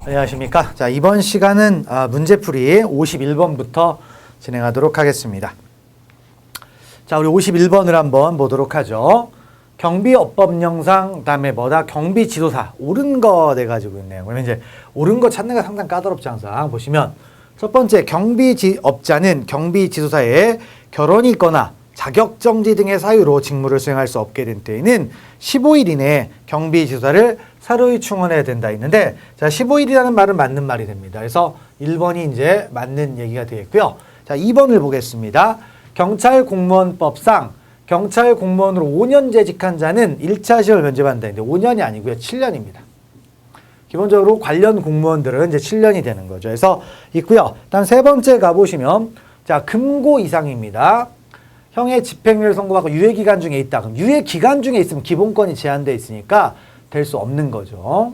안녕하십니까. 자, 이번 시간은 문제풀이 51번부터 진행하도록 하겠습니다. 자, 우리 51번을 한번 보도록 하죠. 경비업법령상, 다음에 뭐다? 경비지도사. 옳은 거 돼가지고 있네요. 그러면 이제 옳은 거 찾는 거 상당히 까다롭지 항상. 보시면 첫 번째, 경비업자는 경비지도사에 결혼이 있거나 자격정지 등의 사유로 직무를 수행할 수 없게 된 때에는 15일 이내에 경비지도사를 사료히 충원해야 된다 했는데, 자, 15일이라는 말은 맞는 말이 됩니다. 그래서 1번이 이제 맞는 얘기가 되겠고요. 자, 2번을 보겠습니다. 경찰공무원법상 경찰 공무원으로 5년 재직한 자는 1차 시험을 면제받는다 했는데 5년이 아니고요. 7년입니다. 기본적으로 관련 공무원들은 이제 7년이 되는 거죠. 그래서 있고요. 다음 세 번째 가보시면, 자, 금고 이상입니다. 형의 집행유예 선고받고 유예기간 중에 있다. 그럼 유예기간 중에 있으면 기본권이 제한되어 있으니까 될 수 없는 거죠.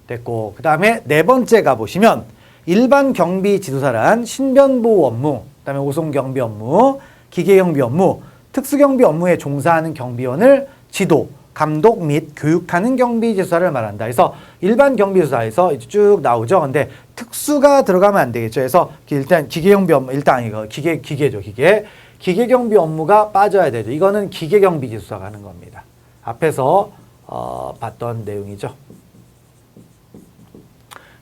됐고, 그 다음에 네 번째 가보시면 일반 경비지도사란 신변보호 업무, 그 다음에 오송경비 업무, 기계경비 업무, 특수경비 업무에 종사하는 경비원을 지도, 감독 및 교육하는 경비지도사를 말한다. 그래서 일반 경비지도사에서 쭉 나오죠. 근데 특수가 들어가면 안 되겠죠. 그래서 일단 기계경비 업무, 일단 이거 기계죠. 기계경비 업무가 빠져야 되죠. 이거는 기계경비지도사가 하는 겁니다. 앞에서 봤던 내용이죠.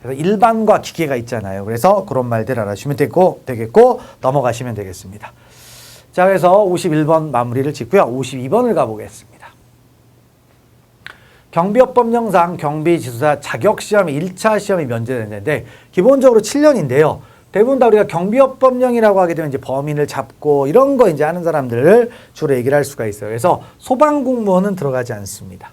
그래서 일반과 기계가 있잖아요. 그래서 그런 말들 알아주시면 되겠고 넘어가시면 되겠습니다. 자, 그래서 51번 마무리를 짓고요. 52번을 가보겠습니다. 경비업법령상 경비지도사 자격시험이 1차 시험이 면제됐는데 기본적으로 7년인데요. 대부분 다 우리가 경비업법령이라고 하게 되면 이제 범인을 잡고 이런 거 이제 하는 사람들을 주로 얘기를 할 수가 있어요. 그래서 소방공무원은 들어가지 않습니다.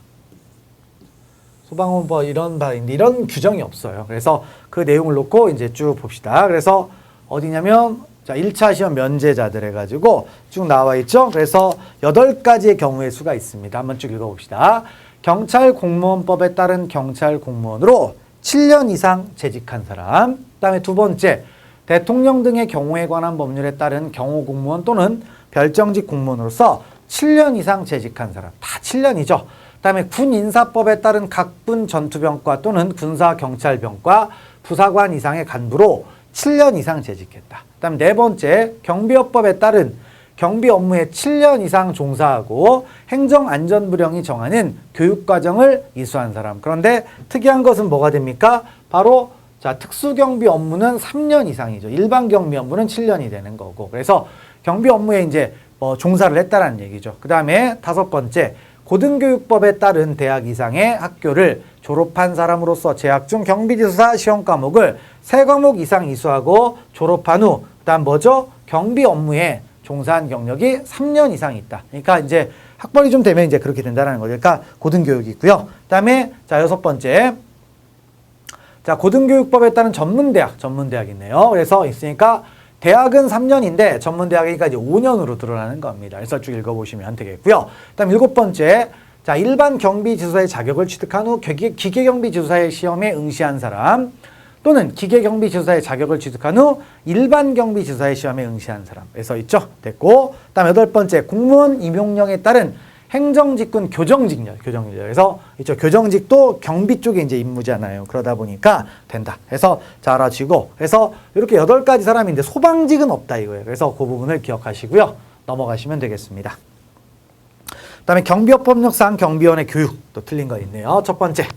소방공무원 이런 규정이 없어요. 그래서 그 내용을 놓고 이제 쭉 봅시다. 그래서 어디냐면, 자, 1차 시험 면제자들 해가지고 쭉 나와 있죠. 그래서 8가지의 경우의 수가 있습니다. 한번 쭉 읽어봅시다. 경찰공무원법에 따른 경찰공무원으로 7년 이상 재직한 사람. 그 다음에 두 번째, 대통령 등의 경호에 관한 법률에 따른 경호공무원 또는 별정직 공무원으로서 7년 이상 재직한 사람. 다 7년이죠. 그 다음에 군인사법에 따른 각분 전투병과 또는 군사경찰병과 부사관 이상의 간부로 7년 이상 재직했다. 그 다음 네 번째, 경비업법에 따른 경비 업무에 7년 이상 종사하고 행정안전부령이 정하는 교육과정을 이수한 사람. 그런데 특이한 것은 뭐가 됩니까? 바로, 자, 특수경비 업무는 3년 이상이죠. 일반 경비 업무는 7년이 되는 거고. 그래서 경비 업무에 이제 종사를 했다라는 얘기죠. 그 다음에 다섯 번째, 고등교육법에 따른 대학 이상의 학교를 졸업한 사람으로서 재학 중 경비지도사 시험 과목을 3과목 이상 이수하고 졸업한 후, 그다음 뭐죠? 경비 업무에 종사한 경력이 3년 이상 있다. 그러니까 이제 학벌이 좀 되면 이제 그렇게 된다는 거죠. 그러니까 고등교육이 있고요. 그다음에, 자, 여섯 번째, 자, 고등교육법에 따른 전문대학 있네요. 그래서 있으니까 대학은 3년인데 전문대학이니까 이제 5년으로 드러나는 겁니다. 그래서 쭉 읽어보시면 되겠고요. 그다음 일곱 번째, 자, 일반 경비지도사의 자격을 취득한 후 기계경비지도사의 시험에 응시한 사람 또는 기계경비지도사의 자격을 취득한 후 일반 경비지도사의 시험에 응시한 사람. 그래서 있죠. 됐고, 그다음 여덟 번째, 공무원 임용령에 따른 행정직군 교정직렬. 그래서 있죠. 교정직도 경비 쪽에 이제 임무잖아요. 그러다 보니까 된다. 그래서 잘 알아주고, 그래서 이렇게 8가지 사람인데 소방직은 없다 이거예요. 그래서 그 부분을 기억하시고요. 넘어가시면 되겠습니다. 그다음에 경비업법령상 경비원의 교육, 또 틀린 거 있네요. 첫 번째,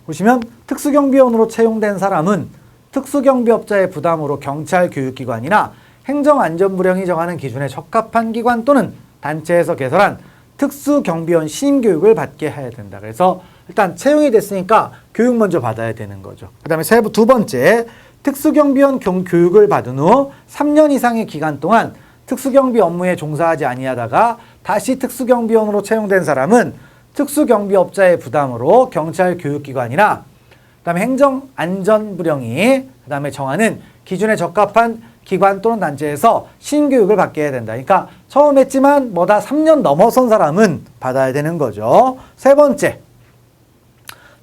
보시면 특수경비원으로 채용된 사람은 특수경비업자의 부담으로 경찰교육기관이나 행정안전부령이 정하는 기준에 적합한 기관 또는 단체에서 개설한 특수경비원 신임교육을 받게 해야 된다. 그래서 일단 채용이 됐으니까 교육 먼저 받아야 되는 거죠. 그 다음에 두 번째, 특수경비원 교육을 받은 후 3년 이상의 기간 동안 특수경비 업무에 종사하지 아니하다가 다시 특수경비원으로 채용된 사람은 특수경비업자의 부담으로 경찰교육기관이나 그다음에 행정안전부령이 그다음에 정하는 기준에 적합한 기관 또는 단체에서 신교육을 받게 해야 된다. 그러니까 처음 했지만 3년 넘어선 사람은 받아야 되는 거죠. 세 번째,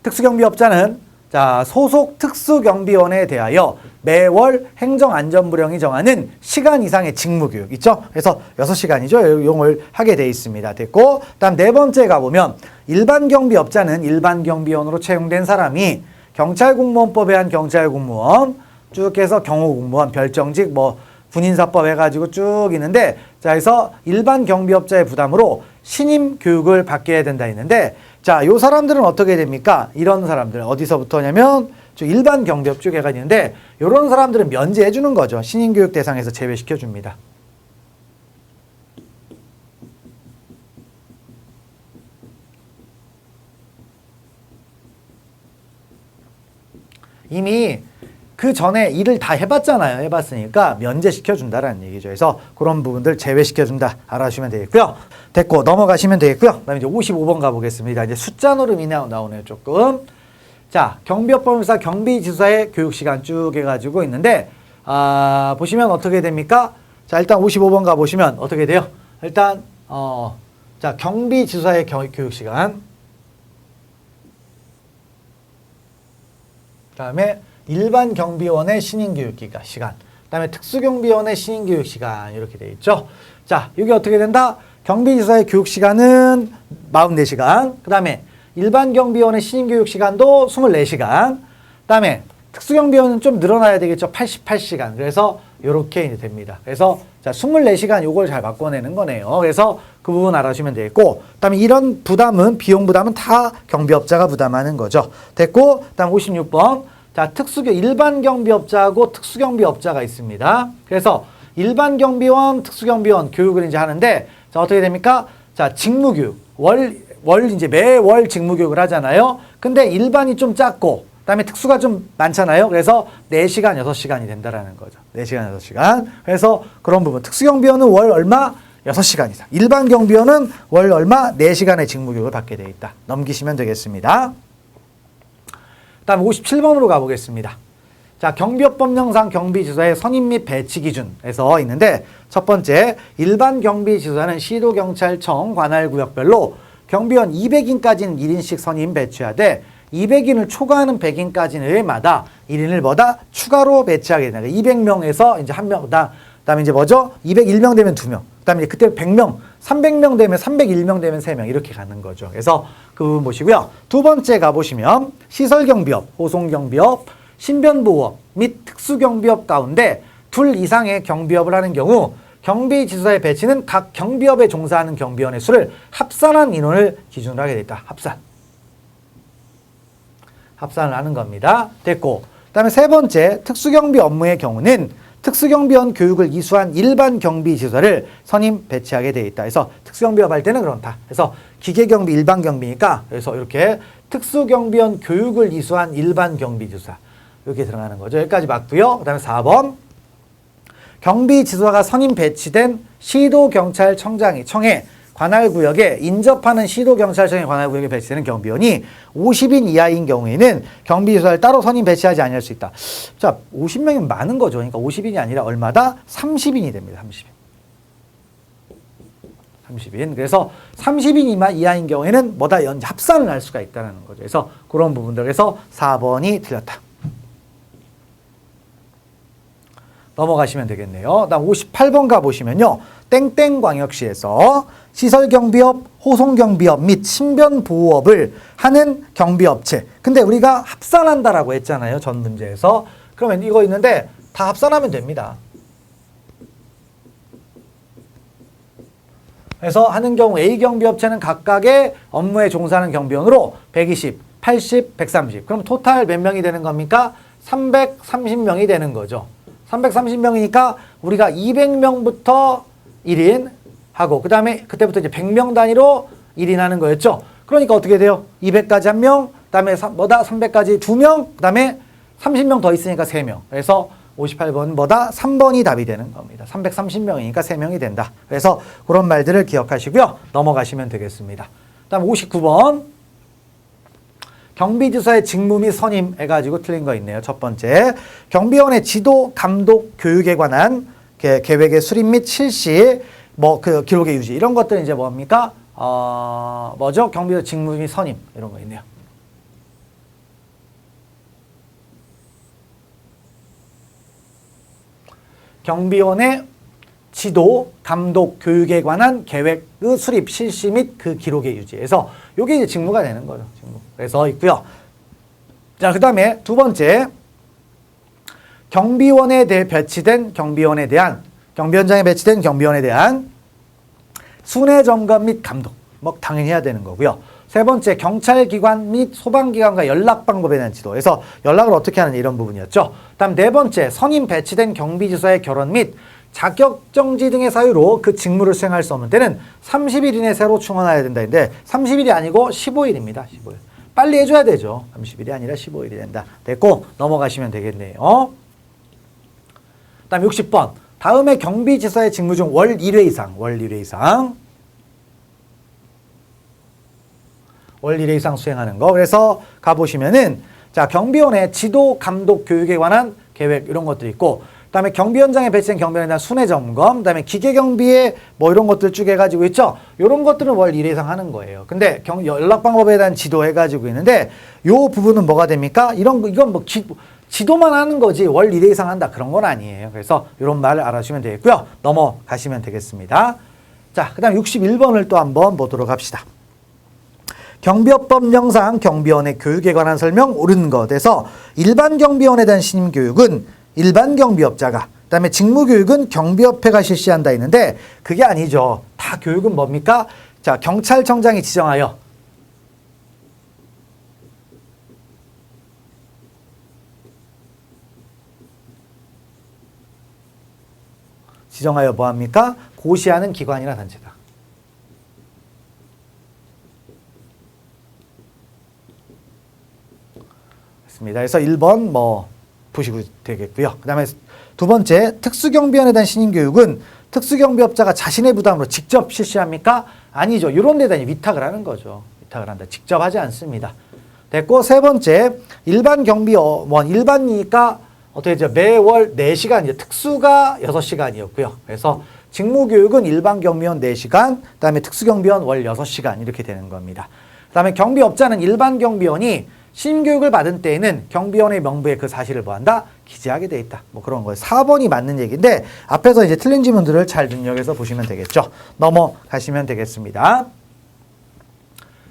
특수경비업자는 자, 소속 특수경비원에 대하여 매월 행정안전부령이 정하는 시간 이상의 직무교육 있죠? 그래서 6시간이죠. 이용을 하게 돼 있습니다. 됐고, 다음 네 번째 가보면 일반경비업자는 일반경비원으로 채용된 사람이 경찰공무원법에 한 경찰공무원 쭉 해서 경호공무원, 별정직, 군인사법 해가지고 쭉 있는데, 자, 그래서 일반경비업자의 부담으로 신임 교육을 받게 된다 했는데, 자, 요 사람들은 어떻게 됩니까? 이런 사람들 어디서부터냐면 일반 경비업 쪽에가 있는데, 이런 사람들은 면제해 주는 거죠. 신임 교육 대상에서 제외시켜 줍니다. 이미 그 전에 일을 다 해봤잖아요. 해봤으니까 면제시켜 준다라는 얘기죠. 그래서 그런 부분들 제외시켜 준다. 알아주시면 되겠고요. 됐고 넘어가시면 되겠고요. 그다음에 이제 55번 가보겠습니다. 이제 숫자 노름이 나오네요. 조금. 자, 경비업법인사 경비지사의 교육시간 쭉 해가지고 있는데, 보시면 어떻게 됩니까? 자, 일단 55번 가보시면 어떻게 돼요? 일단, 자, 경비지사의 교육시간. 그 다음에 일반 경비원의 신인교육기간 시간. 그 다음에 특수경비원의 신인교육시간. 이렇게 돼 있죠. 자, 이게 어떻게 된다? 경비지사의 교육시간은 44시간. 그 다음에 일반 경비원의 신임교육 시간도 24시간. 그다음에 특수경비원은 좀 늘어나야 되겠죠. 88시간. 그래서 이렇게 이제 됩니다. 그래서 자, 24시간 요걸 잘 바꿔내는 거네요. 그래서 그 부분 알아주시면 되겠고, 그다음에 이런 부담은 비용 부담은 다 경비업자가 부담하는 거죠. 됐고, 그다음 56번. 자, 일반 경비업자하고 특수경비업자가 있습니다. 그래서 일반 경비원, 특수경비원 교육을 이제 하는데, 자, 어떻게 됩니까? 자, 직무교육. 이제 매월 직무교육을 하잖아요. 근데 일반이 좀 작고, 그 다음에 특수가 좀 많잖아요. 그래서 4시간, 6시간이 된다라는 거죠. 4시간, 6시간. 그래서 그런 부분. 특수경비원은 월 얼마? 6시간 이상. 일반 경비원은 월 얼마? 4시간의 직무교육을 받게 돼 있다. 넘기시면 되겠습니다. 그 다음 57번으로 가보겠습니다. 자, 경비업법령상 경비지사의 선임 및 배치 기준에서 있는데, 첫 번째, 일반 경비지사는 시도경찰청 관할구역별로 경비원 200인까지는 1인씩 선임 배치하되 200인을 초과하는 100인까지는 마다 1인을 추가로 배치하게 된다. 200명에서 이제 1명, 그다음에 이제 201명 되면 2명. 그다음에 그때 100명, 300명 되면 301명 되면 3명 이렇게 가는 거죠. 그래서 그 부분 보시고요. 두 번째 가보시면 시설경비업, 호송경비업, 신변보호업 및 특수경비업 가운데 둘 이상의 경비업을 하는 경우 경비지사의 배치는 각 경비업에 종사하는 경비원의 수를 합산한 인원을 기준으로 하게 됐다. 합산을 하는 겁니다. 됐고, 그 다음에 세 번째, 특수경비 업무의 경우는 특수경비원 교육을 이수한 일반 경비지사를 선임 배치하게 돼 있다. 그래서 특수경비업 할 때는 그렇다. 그래서 기계경비 일반 경비니까 그래서 이렇게 특수경비원 교육을 이수한 일반 경비지사 이렇게 들어가는 거죠. 여기까지 맞고요. 그 다음에 4번. 경비지사가 선임 배치된 시도경찰청장이 청해 관할구역에 인접하는 시도경찰청의 관할구역에 배치되는 경비원이 50인 이하인 경우에는 경비지사를 따로 선임 배치하지 아니할 수 있다. 자, 50명이면 많은 거죠. 그러니까 50인이 아니라 얼마다? 30인이 됩니다. 30인. 그래서 30인 이하인 경우에는 합산을 할 수가 있다는 거죠. 그래서 그런 부분들. 그래서 4번이 틀렸다. 넘어가시면 되겠네요. 다음 58번 가보시면요. 땡땡광역시에서 시설경비업, 호송경비업 및 신변보호업을 하는 경비업체. 근데 우리가 합산한다라고 했잖아요. 전 문제에서. 그러면 이거 있는데 다 합산하면 됩니다. 그래서 하는 경우 A 경비업체는 각각의 업무에 종사하는 경비원으로 120, 80, 130. 그럼 토탈 몇 명이 되는 겁니까? 330명이 되는 거죠. 330명이니까 우리가 200명부터 1인 하고, 그 다음에 그때부터 이제 100명 단위로 1인 하는 거였죠. 그러니까 어떻게 돼요? 200까지 1명, 그 다음에 300까지 2명, 그 다음에 30명 더 있으니까 3명. 그래서 58번 3번이 답이 되는 겁니다. 330명이니까 3명이 된다. 그래서 그런 말들을 기억하시고요. 넘어가시면 되겠습니다. 그 다음 59번. 경비지사의 직무 및 선임 해가지고 틀린 거 있네요. 첫 번째, 경비원의 지도, 감독, 교육에 관한 계획의 수립 및 실시, 그 기록의 유지 이런 것들은 이제 뭡니까? 경비원 직무 및 선임 이런 거 있네요. 경비원의 지도, 감독, 교육에 관한 계획의 수립, 실시 및 그 기록의 유지에서 요게 이제 직무가 되는 거죠. 직무. 그래서 있고요. 자, 그다음에 두 번째 경비원에 대해 배치된 경비원에 대한 경비원장에 배치된 경비원에 대한 순회 점검 및 감독. 뭐 당연히 해야 되는 거고요. 세 번째 경찰기관 및 소방기관과 연락 방법에 대한 지도. 그래서 연락을 어떻게 하는 이런 부분이었죠. 다음 네 번째 선임 배치된 경비지사의 결혼 및 자격정지 등의 사유로 그 직무를 수행할 수 없는 때는 30일 이내 새로 충원해야 된다는데 30일이 아니고 15일입니다. 15일. 빨리 해줘야 되죠. 30일이 아니라 15일이 된다. 됐고 넘어가시면 되겠네요. 다음 60번. 다음에 경비지사의 직무 중 월 1회 이상. 월 1회 이상 수행하는 거. 그래서 가보시면은 자 경비원의 지도, 감독, 교육에 관한 계획 이런 것들이 있고 그다음에 경비원장에 배치된 경비원에 대한 순회 점검, 그다음에 기계 경비에 뭐 이런 것들 쭉 해가지고 있죠. 이런 것들은 월 1회 이상 하는 거예요. 근데 연락 방법에 대한 지도 해가지고 있는데 요 부분은 뭐가 됩니까? 이건 뭐 지도만 하는 거지 월 1회 이상 한다 그런 건 아니에요. 그래서 이런 말을 알아주시면 되겠고요. 넘어가시면 되겠습니다. 자, 그다음 61번을 또 한번 보도록 합시다. 경비업법령상 경비원의 교육에 관한 설명 옳은 것에서 일반 경비원에 대한 신임 교육은 일반 경비업자가 그다음에 직무교육은 경비협회가 실시한다 했는데 그게 아니죠. 다 교육은 뭡니까? 자, 경찰청장이 지정하여 뭐합니까? 고시하는 기관이나 단체다. 맞습니다. 그래서 1번 뭐 보시고 되겠고요. 그 다음에 두 번째 특수경비원에 대한 신임교육은 특수경비업자가 자신의 부담으로 직접 실시합니까? 아니죠. 이런 데다 위탁을 하는 거죠. 위탁을 한다. 직접 하지 않습니다. 됐고 세 번째 일반 경비원 일반이니까 어떻게 되죠? 매월 4시간 특수가 6시간이었고요. 그래서 직무교육은 일반 경비원 4시간 그 다음에 특수경비원 월 6시간 이렇게 되는 겁니다. 그 다음에 경비업자는 일반 경비원이 신임교육을 받은 때에는 경비원의 명부에 그 사실을 뭐한다? 기재하게 돼 있다. 뭐 그런 거예요. 4번이 맞는 얘기인데 앞에서 이제 틀린 지문들을 잘 눈여겨서 보시면 되겠죠. 넘어가시면 되겠습니다.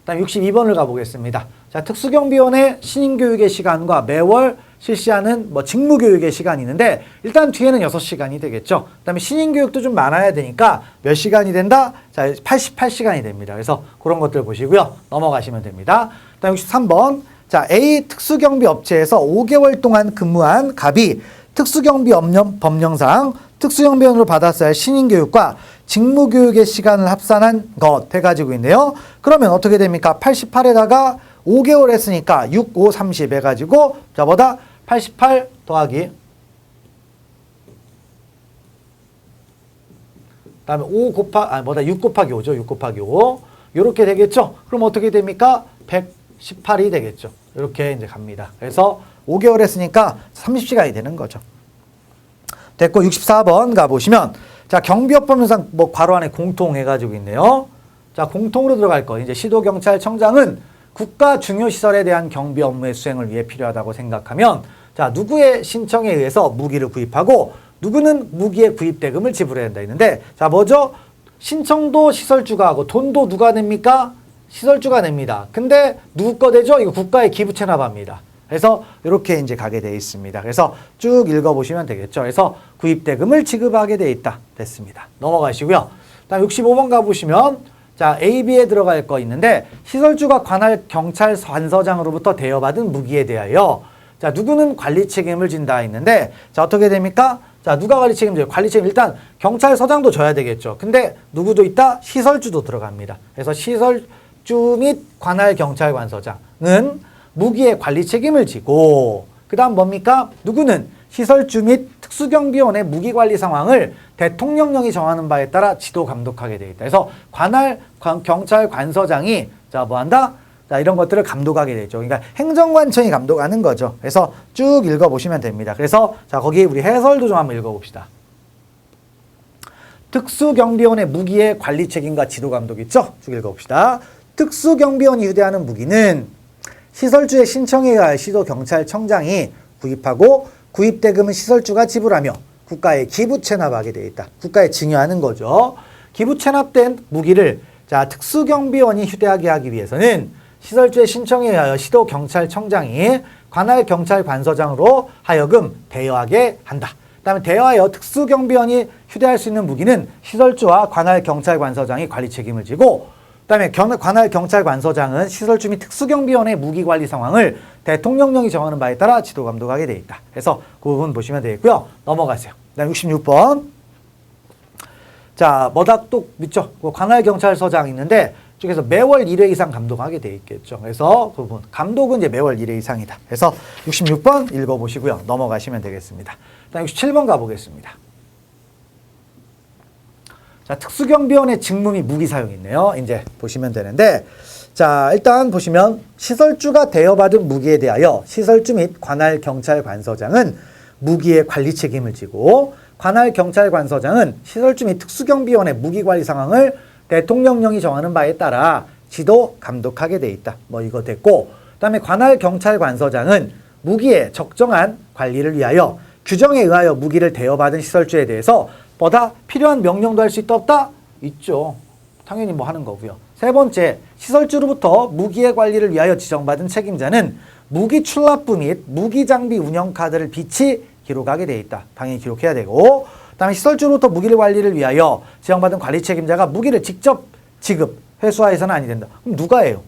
다음 62번을 가보겠습니다. 자, 특수경비원의 신임교육의 시간과 매월 실시하는 뭐 직무교육의 시간이 있는데 일단 뒤에는 6시간이 되겠죠. 그 다음에 신임교육도 좀 많아야 되니까 몇 시간이 된다? 자, 88시간이 됩니다. 그래서 그런 것들 보시고요. 넘어가시면 됩니다. 다음 63번. 자, A 특수경비 업체에서 5개월 동안 근무한 갑이 특수경비 법령상 특수경비원으로 받았어야 할 신임교육과 직무교육의 시간을 합산한 것 해가지고 있네요. 그러면 어떻게 됩니까? 88에다가 5개월 했으니까 6, 5, 30 해가지고 저보다 88 더하기 다음에 6 곱하기 5죠. 6 곱하기 5 이렇게 되겠죠. 그럼 어떻게 됩니까? 118이 되겠죠. 이렇게 이제 갑니다. 그래서 5개월 했으니까 30시간이 되는 거죠. 됐고 64번 가보시면 자 경비업법령상 뭐 괄호 안에 공통 해가지고 있네요. 자 공통으로 들어갈 거 이제 시도경찰청장은 국가 중요시설에 대한 경비 업무의 수행을 위해 필요하다고 생각하면 자 누구의 신청에 의해서 무기를 구입하고 누구는 무기의 구입 대금을 지불해야 된다 했는데 자 뭐죠? 신청도 시설주가 하고 돈도 누가 냅니까? 시설주가 냅니다. 근데 누구 거 되죠? 이거 국가에 기부 체납합니다. 그래서 이렇게 이제 가게 되어 있습니다. 그래서 쭉 읽어보시면 되겠죠. 그래서 구입 대금을 지급하게 되어 있다. 됐습니다. 넘어가시고요. 다음 65번 가보시면 자 A, B에 들어갈 거 있는데 시설주가 관할 경찰 관서장으로부터 대여받은 무기에 대하여 자 누구는 관리 책임을 진다 했는데 자 어떻게 됩니까? 자 누가 관리 책임져요? 관리 책임 일단 경찰서장도 져야 되겠죠. 근데 누구도 있다? 시설주도 들어갑니다. 그래서 시설주 및 관할 경찰관서장은 무기의 관리 책임을 지고 그 다음 뭡니까? 누구는 시설주 및 특수경비원의 무기관리 상황을 대통령령이 정하는 바에 따라 지도 감독하게 되어 있다. 그래서 관할 경찰관서장이 자 뭐한다? 자 이런 것들을 감독하게 되죠. 그러니까 행정관청이 감독하는 거죠. 그래서 쭉 읽어보시면 됩니다. 그래서 자 거기 우리 해설도 좀 한번 읽어봅시다. 특수경비원의 무기의 관리 책임과 지도 감독 있죠? 쭉 읽어봅시다. 특수경비원이 휴대하는 무기는 시설주의 신청에 의하여 시도경찰청장이 구입하고 구입대금은 시설주가 지불하며 국가에 기부 체납하게 돼 있다. 국가에 증여하는 거죠. 기부 체납된 무기를 자 특수경비원이 휴대하게 하기 위해서는 시설주의 신청에 의하여 시도경찰청장이 관할 경찰관서장으로 하여금 대여하게 한다. 그다음에 대여하여 특수경비원이 휴대할 수 있는 무기는 시설주와 관할 경찰관서장이 관리 책임을 지고, 그다음에 관할 경찰관서장은 시설주 및 특수경비원의 무기 관리 상황을 대통령령이 정하는 바에 따라 지도 감독하게 돼 있다. 그래서 그 부분 보시면 되겠고요. 넘어가세요. 그다음 66번. 자, 뭐다 또 있죠? 관할 경찰서장 있는데 쪽에서 매월 1회 이상 감독하게 돼 있겠죠. 그래서 그 부분 감독은 이제 매월 1회 이상이다. 그래서 66번 읽어보시고요. 넘어가시면 되겠습니다. 그다음 67번 가보겠습니다. 자, 특수경비원의 직무 및 무기 사용이 있네요. 이제 보시면 되는데, 자, 일단 보시면 시설주가 대여받은 무기에 대하여 시설주 및 관할 경찰관서장은 무기의 관리 책임을 지고, 관할 경찰관서장은 시설주 및 특수경비원의 무기 관리 상황을 대통령령이 정하는 바에 따라 지도 감독하게 돼 있다. 뭐 이거 됐고, 그다음에 관할 경찰관서장은 무기의 적정한 관리를 위하여 규정에 의하여 무기를 대여받은 시설주에 대해서 보다 필요한 명령도 할 수 있다 없다? 있죠. 당연히 뭐 하는 거고요. 세 번째, 시설주로부터 무기의 관리를 위하여 지정받은 책임자는 무기 출납부 및 무기 장비 운영 카드를 비치 기록하게 돼 있다. 당연히 기록해야 되고, 그다음에 시설주로부터 무기를 관리를 위하여 지정받은 관리 책임자가 무기를 직접 지급, 회수하여서는 아니 된다. 그럼 누가 해요?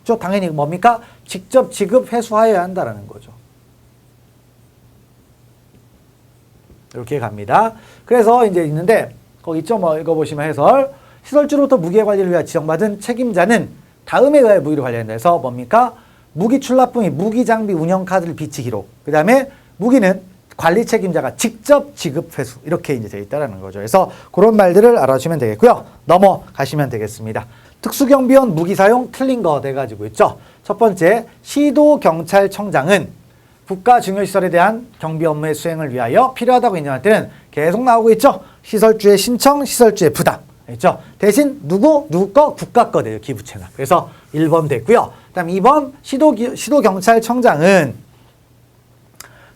저 당연히 뭡니까? 직접 지급, 회수하여야 한다라는 거죠. 이렇게 갑니다. 그래서 이제 있는데 거기 있죠. 뭐 읽어보시면 해설. 시설주로부터 무기의 관리를 위해 지정받은 책임자는 다음에 의하여 무기를 관리한다 해서 뭡니까? 무기 출납부 및 무기 장비 운영 카드를 비치 기록. 그 다음에 무기는 관리 책임자가 직접 지급 회수. 이렇게 이제 되어 있다는 거죠. 그래서 그런 말들을 알아주시면 되겠고요. 넘어가시면 되겠습니다. 특수경비원 무기 사용 틀린 거 돼가지고 있죠. 첫 번째, 시도경찰청장은 국가 중요시설에 대한 경비 업무의 수행을 위하여 필요하다고 인정할 때는 계속 나오고 있죠. 시설주의 신청, 시설주의 부담. 있죠. 대신 누구 거? 국가 거 돼요. 기부 체납. 그래서 1번 됐고요. 그다음 2번 시도경찰청장은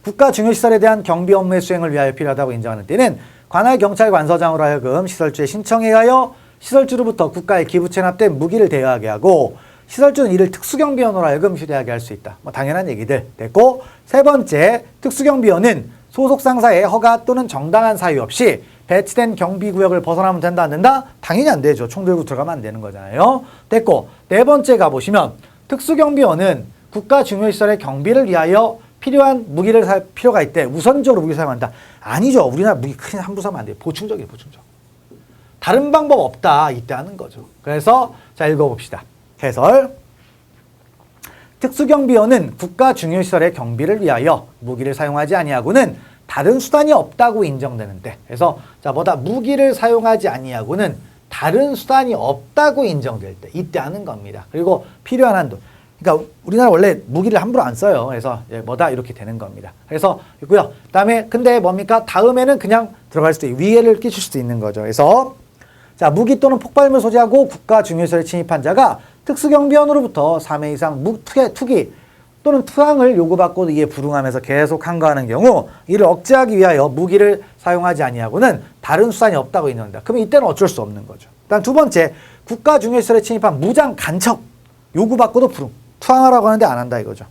국가 중요시설에 대한 경비 업무의 수행을 위하여 필요하다고 인정하는 때는 관할 경찰관서장으로 하여금 시설주의 신청에 의하여 시설주로부터 국가에 기부 체납된 무기를 대여하게 하고, 시설주는 이를 특수경비원으로 하여금 휴대하게 할 수 있다. 뭐 당연한 얘기들 됐고, 세 번째, 특수경비원은 소속 상사의 허가 또는 정당한 사유 없이 배치된 경비구역을 벗어나면 된다 안 된다? 당연히 안 되죠. 총 들고 들어가면 안 되는 거잖아요. 됐고, 네 번째 가보시면 특수경비원은 국가 중요시설의 경비를 위하여 필요한 무기를 살 필요가 있대. 우선적으로 무기 사용한다. 아니죠. 우리나라 무기 그냥 함부로 사면 안 돼요. 보충적이에요. 보충적. 다른 방법 없다. 이때 하는 거죠. 그래서 자 읽어봅시다. 해설. 특수경비원은 국가 중요시설의 경비를 위하여 무기를 사용하지 아니하고는 다른 수단이 없다고 인정되는데, 그래서 자 뭐다 무기를 사용하지 아니하고는 다른 수단이 없다고 인정될 때 이때 하는 겁니다. 그리고 필요한 한도. 그러니까 우리나라 원래 무기를 함부로 안 써요. 그래서 뭐다 이렇게 되는 겁니다. 그래서 있고요. 그다음에 근데 뭡니까? 다음에는 그냥 들어갈 수도 있고 위해를 끼칠 수도 있는 거죠. 그래서 자 무기 또는 폭발물 소지하고 국가 중요시설에 침입한 자가 특수경비원으로부터 3회 이상 투기 또는 투항을 요구받고도 이에 불응하면서 계속 항거하는 경우 이를 억제하기 위하여 무기를 사용하지 아니하고는 다른 수단이 없다고 인정한다. 그러면 이때는 어쩔 수 없는 거죠. 다음 두 번째, 국가 중요시설에 침입한 무장 간첩 요구받고도 불응. 투항하라고 하는데 안 한다 이거죠.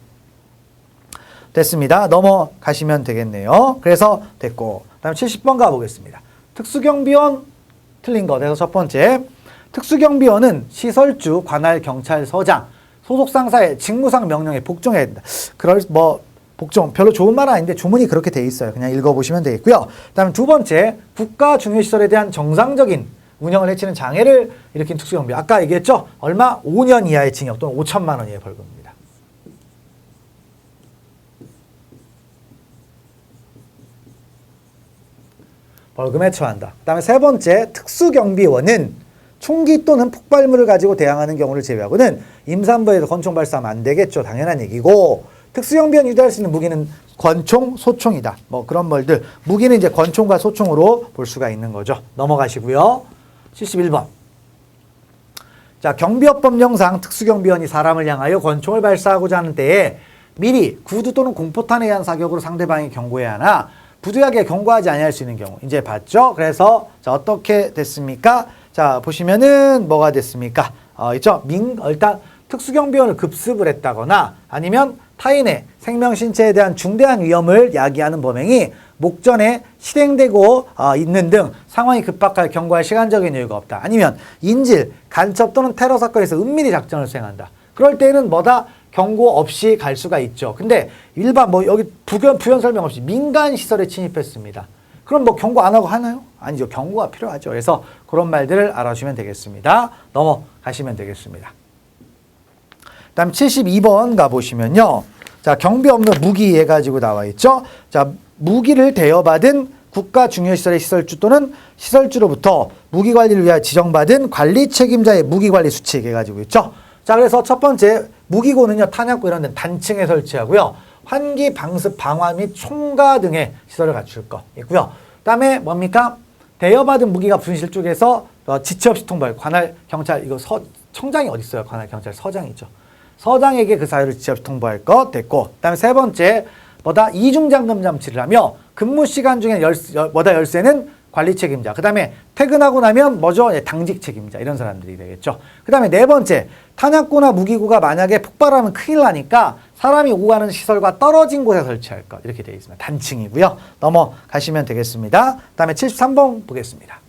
됐습니다. 넘어가시면 되겠네요. 그래서 됐고, 다음 70번 가보겠습니다. 특수경비원 틀린 거. 그래서 첫 번째, 특수경비원은 시설주, 관할 경찰서장, 소속 상사의 직무상 명령에 복종해야 된다. 복종 별로 좋은 말은 아닌데 조문이 그렇게 돼 있어요. 그냥 읽어보시면 되겠고요. 그다음에 두 번째, 국가 중요시설에 대한 정상적인 운영을 해치는 장애를 일으킨 특수경비. 아까 얘기했죠? 얼마? 5년 이하의 징역 또는 5천만 원 이하의 벌금입니다. 벌금에 처한다. 그다음에 세 번째, 특수경비원은 총기 또는 폭발물을 가지고 대항하는 경우를 제외하고는 임산부에서 권총 발사하면 안 되겠죠. 당연한 얘기고, 특수경비원이 유도할 수 있는 무기는 권총, 소총이다. 뭐 그런 말들. 무기는 이제 권총과 소총으로 볼 수가 있는 거죠. 넘어가시고요. 71번. 자, 경비업법령상 특수경비원이 사람을 향하여 권총을 발사하고자 하는 때에 미리 구두 또는 공포탄에 의한 사격으로 상대방이 경고해야 하나, 부득이하게 경고하지 아니할 수 있는 경우 이제 봤죠? 그래서 자 어떻게 됐습니까? 자 보시면은 뭐가 됐습니까? 있죠? 일단 특수경비원을 급습을 했다거나 아니면 타인의 생명 신체에 대한 중대한 위험을 야기하는 범행이 목전에 실행되고 있는 등 상황이 급박할 경고할 시간적인 여유가 없다. 아니면 인질, 간첩 또는 테러 사건에서 은밀히 작전을 수행한다. 그럴 때는 뭐다? 경고 없이 갈 수가 있죠. 근데 일반 여기 부연 설명 없이 민간 시설에 침입했습니다. 그럼 경고 안 하고 하나요? 아니죠. 경고가 필요하죠. 그래서 그런 말들을 알아주시면 되겠습니다. 넘어가시면 되겠습니다. 다음 72번 가보시면요. 자, 경비 없는 무기 해가지고 나와 있죠. 자, 무기를 대여받은 국가 중요시설의 시설주 또는 시설주로부터 무기 관리를 위하여 지정받은 관리 책임자의 무기 관리 수칙 해가지고 있죠. 자, 그래서 첫 번째 무기고는요, 탄약고 이런 데는 단층에 설치하고요. 환기, 방습, 방화 및 총가 등의 시설을 갖출 거 있고요. 그다음에 뭡니까? 대여받은 무기가 분실 쪽에서 지체 없이 통보할 관할 경찰 청장이 어디 있어요? 관할 경찰 서장이죠. 서장에게 그 사유를 지체 없이 통보할 것 됐고, 그다음에 세 번째 이중잠금 장치를 하며 근무 시간 중에 열쇠는 관리 책임자. 그 다음에 퇴근하고 나면 뭐죠? 당직 책임자. 이런 사람들이 되겠죠. 그 다음에 네 번째, 탄약고나 무기고가 만약에 폭발하면 큰일 나니까 사람이 오고 가는 시설과 떨어진 곳에 설치할 것. 이렇게 되어 있습니다. 단층이고요. 넘어가시면 되겠습니다. 그 다음에 73번 보겠습니다.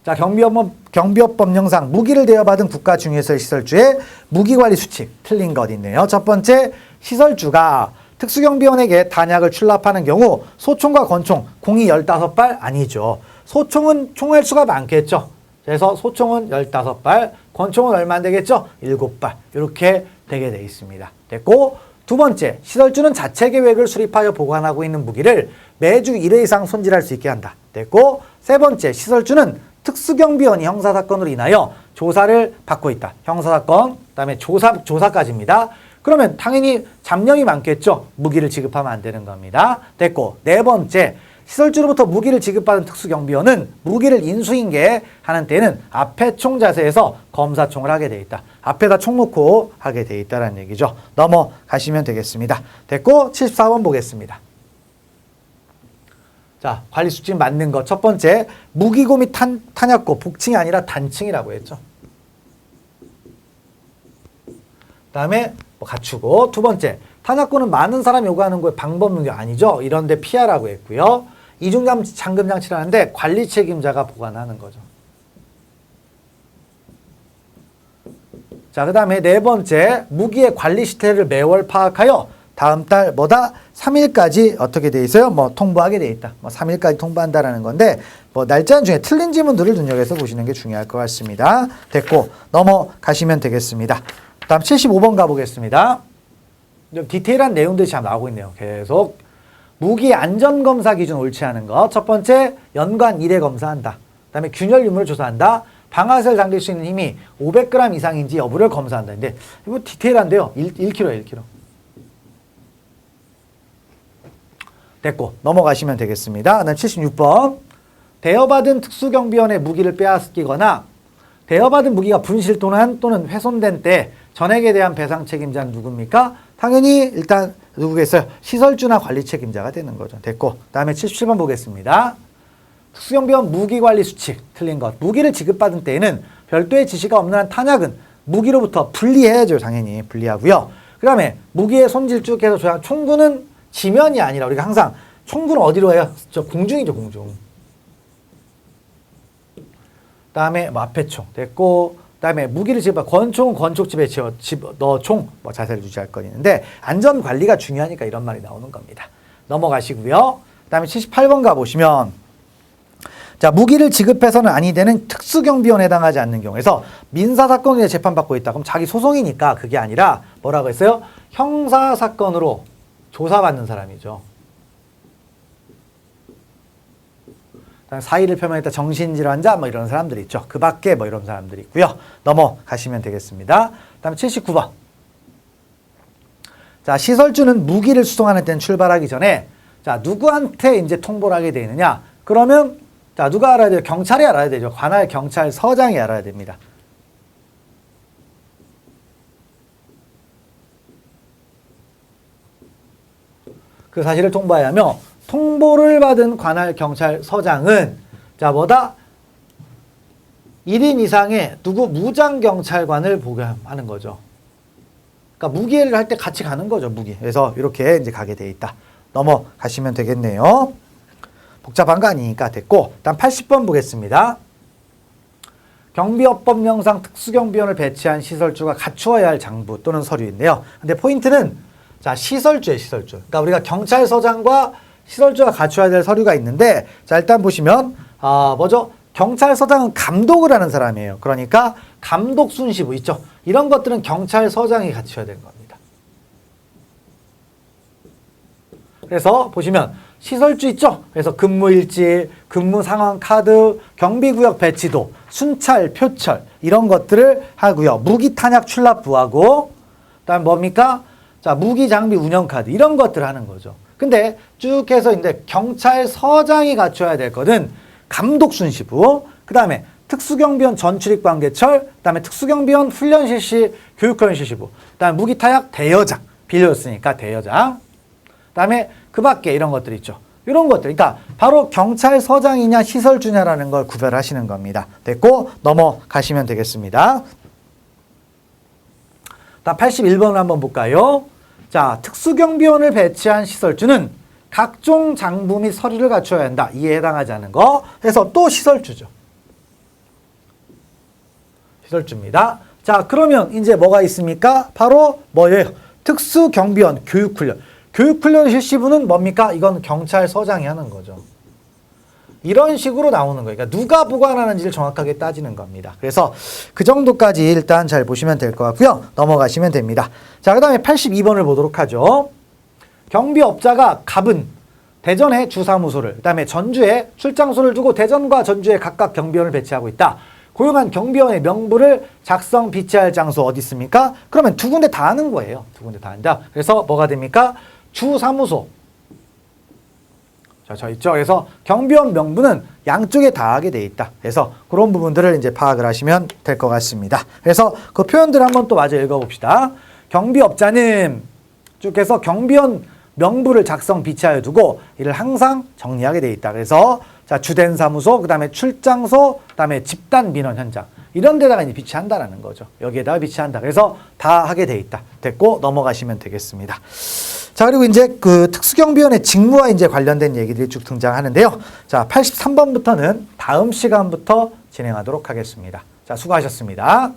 자, 경비업 법령상 무기를 대여받은 국가 중요시설 시설주의 무기관리 수칙 틀린 것 있네요. 첫 번째, 시설주가 특수경비원에게 탄약을 출납하는 경우 소총과 권총, 공이 15발 아니죠. 소총은 총알 수가 많겠죠. 그래서 소총은 15발, 권총은 얼마 안 되겠죠? 7발. 이렇게 되게 돼 있습니다. 됐고, 두 번째, 시설주는 자체 계획을 수립하여 보관하고 있는 무기를 매주 1회 이상 손질할 수 있게 한다. 됐고, 세 번째, 시설주는 특수경비원이 형사사건으로 인하여 조사를 받고 있다. 형사사건, 그 다음에 조사까지입니다. 그러면 당연히 잡념이 많겠죠. 무기를 지급하면 안 되는 겁니다. 됐고, 네 번째, 시설주로부터 무기를 지급받은 특수경비원은 무기를 인수인계하는 때는 앞에 총 자세에서 검사총을 하게 돼 있다. 앞에다 총 놓고 하게 돼 있다는 얘기죠. 넘어가시면 되겠습니다. 됐고, 74번 보겠습니다. 자, 관리수칙 맞는 것. 첫 번째, 무기고 및 탄약고, 복층이 아니라 단층이라고 했죠. 그 다음에 갖추고, 두 번째, 탄약고는 많은 사람이 요구하는 거에 방법 없는 게 아니죠. 이런 데 피하라고 했고요. 이중잠금 장치를 하는데 관리 책임자가 보관하는 거죠. 자, 그 다음에 네 번째, 무기의 관리 시태를 매월 파악하여 다음 달 3일까지 어떻게 돼 있어요? 통보하게 돼 있다. 3일까지 통보한다라는 건데, 날짜 중에 틀린 지문들을 눈여겨서 보시는 게 중요할 것 같습니다. 됐고, 넘어가시면 되겠습니다. 다음 75번 가보겠습니다. 좀 디테일한 내용들이 잘 나오고 있네요. 계속. 무기 안전검사 기준 옳지 않은 것. 첫 번째, 연관 1회 검사한다. 그 다음에 균열 유무를 조사한다. 방아쇠를 당길 수 있는 힘이 500g 이상인지 여부를 검사한다. 근데 이거 디테일한데요. 1kg예요, 1kg. 됐고, 넘어가시면 되겠습니다. 그 다음 76번. 대여받은 특수경비원의 무기를 빼앗기거나 대여받은 무기가 분실 또는 훼손된 때 전액에 대한 배상 책임자는 누굽니까? 당연히 일단 누구겠어요? 시설주나 관리 책임자가 되는 거죠. 됐고, 다음에 77번 보겠습니다. 특수경비원 무기관리 수칙 틀린 것. 무기를 지급받은 때에는 별도의 지시가 없는 한 탄약은 무기로부터 분리해야죠. 당연히 분리하고요. 그 다음에 무기의 손질 쭉 해서 조향 총구는 지면이 아니라 우리가 항상 총구는 어디로 해요? 공중이죠, 공중. 그 다음에 앞에 총 됐고, 그 다음에 무기를 집어 권총은 권총집에 넣어 총 자세를 유지할 건 있는데 안전관리가 중요하니까 이런 말이 나오는 겁니다. 넘어가시고요. 그 다음에 78번 가보시면 자, 무기를 지급해서는 아니 되는 특수경비원에 해당하지 않는 경우에서 민사사건에 재판받고 있다. 그럼 자기 소송이니까 그게 아니라 뭐라고 했어요? 형사사건으로 조사받는 사람이죠. 사의를 표명했다 정신질환자 이런 사람들이 있죠. 그 밖에 이런 사람들이 있고요. 넘어가시면 되겠습니다. 다음에 79번. 자, 시설주는 무기를 수송하는 때는 출발하기 전에 자, 누구한테 이제 통보를 하게 되느냐? 그러면 자, 누가 알아야 돼요? 경찰이 알아야 되죠. 관할 경찰서장이 알아야 됩니다. 그 사실을 통보해야 하며 통보를 받은 관할 경찰서장은 자 뭐다? 1인 이상의 누구 무장경찰관을 보고하는 거죠. 그러니까 무기를 할 때 같이 가는 거죠. 무기. 그래서 이렇게 이제 가게 돼 있다. 넘어가시면 되겠네요. 복잡한 거 아니니까 됐고 다음 80번 보겠습니다. 경비업법령상 특수경비원을 배치한 시설주가 갖추어야 할 장부 또는 서류인데요. 근데 포인트는 자 시설주예요. 시설주. 그러니까 우리가 경찰서장과 시설주가 갖춰야 될 서류가 있는데 자 일단 보시면 뭐죠? 경찰서장은 감독을 하는 사람이에요. 그러니까 감독 순시부 있죠. 이런 것들은 경찰서장이 갖춰야 되는 겁니다. 그래서 보시면 시설주 있죠. 그래서 근무일지, 근무상황 카드, 경비구역 배치도, 순찰, 표철 이런 것들을 하고요. 무기탄약 출납부하고 그다음 뭡니까? 자 무기장비 운영카드 이런 것들을 하는 거죠. 근데 쭉 해서 이제 경찰서장이 갖춰야 될 거는 감독 순시부, 그 다음에 특수경비원 전출입 관계철, 그 다음에 특수경비원 훈련 실시, 교육훈련 실시부, 그 다음에 무기타약 대여장, 빌려줬으니까 대여장, 그 다음에 그 밖에 이런 것들 있죠. 이런 것들, 그러니까 바로 경찰서장이냐 시설주냐라는 걸 구별하시는 겁니다. 됐고 넘어가시면 되겠습니다. 다음 81번을 한번 볼까요? 자, 특수경비원을 배치한 시설주는 각종 장부 및 서류를 갖춰야 한다. 이에 해당하지 않은 거. 해서 또 시설주죠. 시설주입니다. 자, 그러면 이제 뭐가 있습니까? 바로 뭐예요? 특수경비원 교육훈련. 교육훈련 실시부는 뭡니까? 이건 경찰서장이 하는 거죠. 이런 식으로 나오는 거예요. 그러니까 누가 보관하는지를 정확하게 따지는 겁니다. 그래서 그 정도까지 일단 잘 보시면 될 것 같고요. 넘어가시면 됩니다. 자, 그 다음에 82번을 보도록 하죠. 경비업자가 갑은 대전에 주사무소를, 그 다음에 전주에 출장소를 두고 대전과 전주에 각각 경비원을 배치하고 있다. 고용한 경비원의 명부를 작성 비치할 장소 어디 있습니까? 그러면 두 군데 다 하는 거예요. 두 군데 다 한다. 그래서 뭐가 됩니까? 주사무소. 자, 저 있죠. 그래서 경비원 명부는 양쪽에 다 하게 돼 있다. 그래서 그런 부분들을 이제 파악을 하시면 될 것 같습니다. 그래서 그 표현들을 한번 또 마저 읽어봅시다. 경비업자는 쭉 해서 경비원 명부를 작성 비치하여 두고 이를 항상 정리하게 돼 있다. 그래서 자 주된 사무소, 그 다음에 출장소, 그 다음에 집단 민원 현장 이런 데다가 이제 비치한다라는 거죠. 여기에다가 비치한다. 그래서 다 하게 돼 있다. 됐고 넘어가시면 되겠습니다. 자 그리고 이제 그 특수경비원의 직무와 이제 관련된 얘기들이 쭉 등장하는데요. 자 83번부터는 다음 시간부터 진행하도록 하겠습니다. 자 수고하셨습니다.